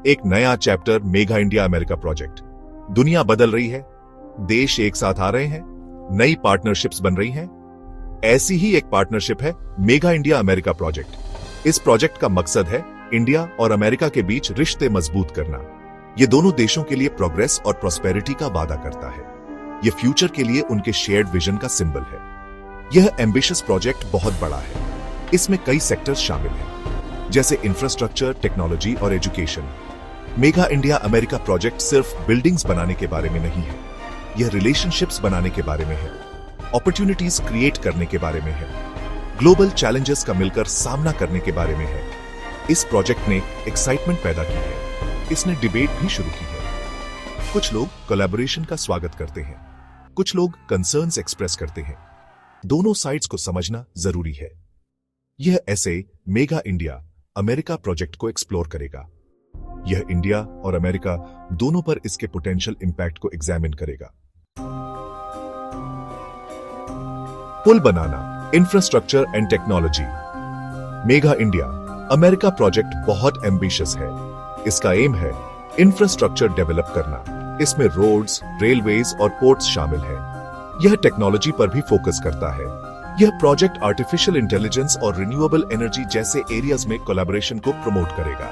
एक नया chapter mega India America project. दुनिया बदल रही है, देश एक साथ आ रहे हैं, नई पार्टनरशिप्स बन रही हैं। ऐसी ही एक पार्टनरशिप है मेगा इंडिया अमेरिका प्रोजेक्ट। इस प्रोजेक्ट का मकसद है इंडिया और अमेरिका के बीच रिश्ते मजबूत करना। ये दोनों देशों के लिए प्रोग्रेस और प्रॉस्पेरिटी का वादा करता है। यह फ्यूचर के लिए उनके शेयर्ड विजन का सिंबल है। यह एम्बिशियस प्रोजेक्ट बहुत बड़ा है। इसमें कई सेक्टर्स शामिल हैं, जैसे इंफ्रास्ट्रक्चर, टेक्नोलॉजी और education. Mega India America project सिर्फ बिल्डिंग्स बनाने के बारे में नहीं है, यह रिलेशनशिप्स बनाने के बारे में है, अपॉर्चुनिटीज क्रिएट करने के बारे में है, ग्लोबल चैलेंजेस का मिलकर सामना करने के बारे में है। इस प्रोजेक्ट ने एक्साइटमेंट पैदा की है, इसने डिबेट भी शुरू की है। कुछ लोग कोलैबोरेशन का स्वागत करते हैं, कुछ लोग कंसर्न्स एक्सप्रेस करते हैं। दोनों साइड्स को समझना जरूरी है। यह ऐसे मेगा इंडिया अमेरिका प्रोजेक्ट को एक्सप्लोर करेगा। यह इंडिया और अमेरिका दोनों पर इसके पोटेंशियल इंपैक्ट को एग्जामिन करेगा। पुल बनाना, infrastructure and technology. Mega India America project बहुत एम्बिशियस है। इसका एम है इंफ्रास्ट्रक्चर डेवलप करना। इसमें रोड्स, रेलवेज और पोर्ट्स शामिल हैं। यह टेक्नोलॉजी पर भी फोकस करता है। यह प्रोजेक्ट आर्टिफिशियल इंटेलिजेंस और रिन्यूएबल एनर्जी जैसे एरियाज में कोलैबोरेशन को प्रमोट करेगा।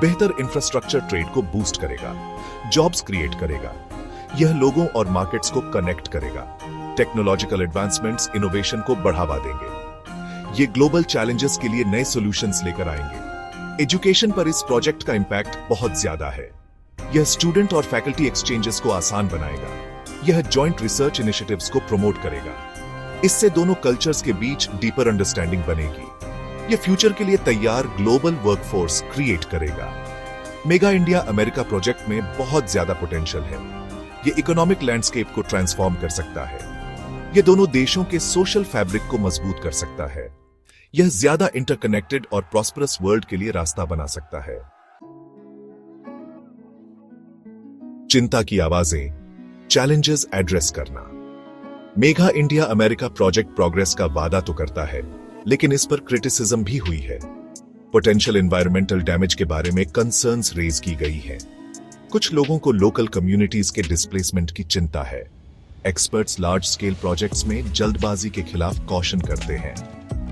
बेहतर इंफ्रास्ट्रक्चर ट्रेड को बूस्ट करेगा, जॉब्स क्रिएट करेगा। यह लोगों और मार्केट्स को कनेक्ट करेगा। टेक्नोलॉजिकल एडवांसमेंट्स इनोवेशन को बढ़ावा देंगे। ये ग्लोबल चैलेंजेस के लिए नए सॉल्यूशंस लेकर आएंगे। एजुकेशन पर इस प्रोजेक्ट का इंपैक्ट बहुत ज्यादा है। यह स्टूडेंट और फैकल्टी एक्सचेंजेस को आसान बनाएगा। यह जॉइंट रिसर्च इनिशिएटिव्स को प्रमोट करेगा। इससे दोनों कल्चर्स के बीच डीपर अंडरस्टैंडिंग बनेगी। यह फ्यूचर के लिए तैयार ग्लोबल वर्कफोर्स क्रिएट करेगा। मेगा इंडिया अमेरिका प्रोजेक्ट में बहुत ज्यादा पोटेंशियल है। यह इकोनॉमिक लैंडस्केप को ट्रांसफॉर्म कर सकता है। यह दोनों देशों के सोशल फैब्रिक को मजबूत कर सकता है। यह ज्यादा इंटरकनेक्टेड और प्रॉस्परस वर्ल्ड के लिए रास्ता बना सकता है। चिंता की आवाजें, चैलेंजेस एड्रेस करना। Mega India America project progress का वादा तो करता है, लेकिन इस पर क्रिटिसिज्म भी हुई है। पोटेंशियल एनवायरमेंटल डैमेज के बारे में कंसर्न्स रेज की गई है। कुछ लोगों को लोकल कम्युनिटीज के डिस्प्लेसमेंट की चिंता है। एक्सपर्ट्स लार्ज स्केल प्रोजेक्ट्स में जल्दबाजी के खिलाफ कॉशन करते हैं।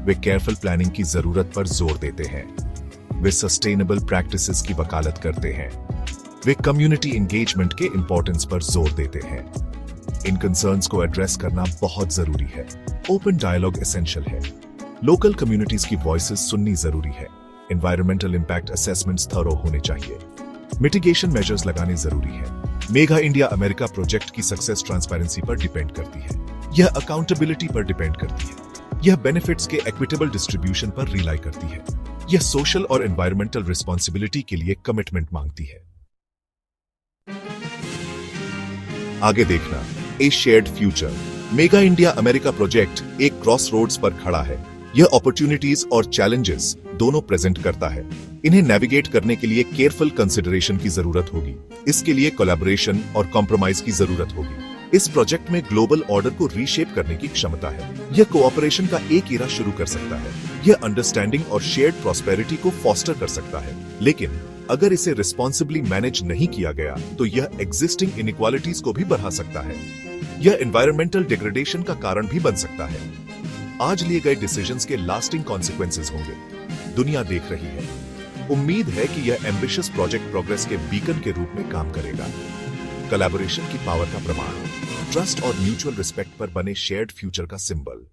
वे केयरफुल प्लानिंग की जरूरत पर जोर देते हैं। वे सस्टेनेबल प्रैक्टिसेस की वकालत करते हैं। वे कम्युनिटी एंगेजमेंट के इंपॉर्टेंस पर जोर देते हैं। इन कंसर्न्स को एड्रेस करना बहुत जरूरी है। ओपन डायलॉग एसेंशियल है। लोकल कम्युनिटीज की वॉइसेस सुननी जरूरी है। एनवायरमेंटल इंपैक्ट असेसमेंट्स थरो होने चाहिए। मिटिगेशन मेजर्स लगाने जरूरी है। मेगा इंडिया अमेरिका प्रोजेक्ट की सक्सेस ट्रांसपेरेंसी पर डिपेंड करती है। यह अकाउंटेबिलिटी पर डिपेंड करती है। यह बेनिफिट्स के इक्विटेबल डिस्ट्रीब्यूशन पर रिलाई करती है। यह सोशल और एनवायरमेंटल रिस्पॉन्सिबिलिटी के लिए कमिटमेंट मांगती है। आगे देखना, a shared future. Mega India America project एक क्रॉस रोड्स पर खड़ा है। यह अपॉर्चुनिटीज और चैलेंजेस दोनों प्रेजेंट करता है। इन्हें नेविगेट करने के लिए केयरफुल कंसिडरेशन की जरूरत होगी। इसके लिए कोलैबोरेशन और कॉम्प्रोमाइज की जरूरत होगी। इस प्रोजेक्ट में ग्लोबल ऑर्डर को रीशेप करने की क्षमता है। यह कोऑपरेशन का एक एरा शुरू कर सकता है। यह अंडरस्टैंडिंग और शेयर्ड प्रॉस्पेरिटी को फॉस्टर कर सकता है। लेकिन अगर इसे रिस्पॉन्सिबली मैनेज नहीं किया गया तो यह एग्जिस्टिंग इनइक्वालिटीज को भी बढ़ा सकता है। यह एनवायरमेंटल डिग्रेडेशन का कारण भी बन सकता है। आज लिए गए डिसीजंस के लास्टिंग कॉन्सिक्वेंसेस होंगे। दुनिया देख रही है। उम्मीद है कि यह एम्बिशियस प्रोजेक्ट प्रोग्रेस के बीकन के रूप में काम करेगा। कोलैबोरेशन की पावर का प्रमाण, ट्रस्ट और म्यूचुअल रिस्पेक्ट पर बने शेयर्ड फ्यूचर का सिंबल।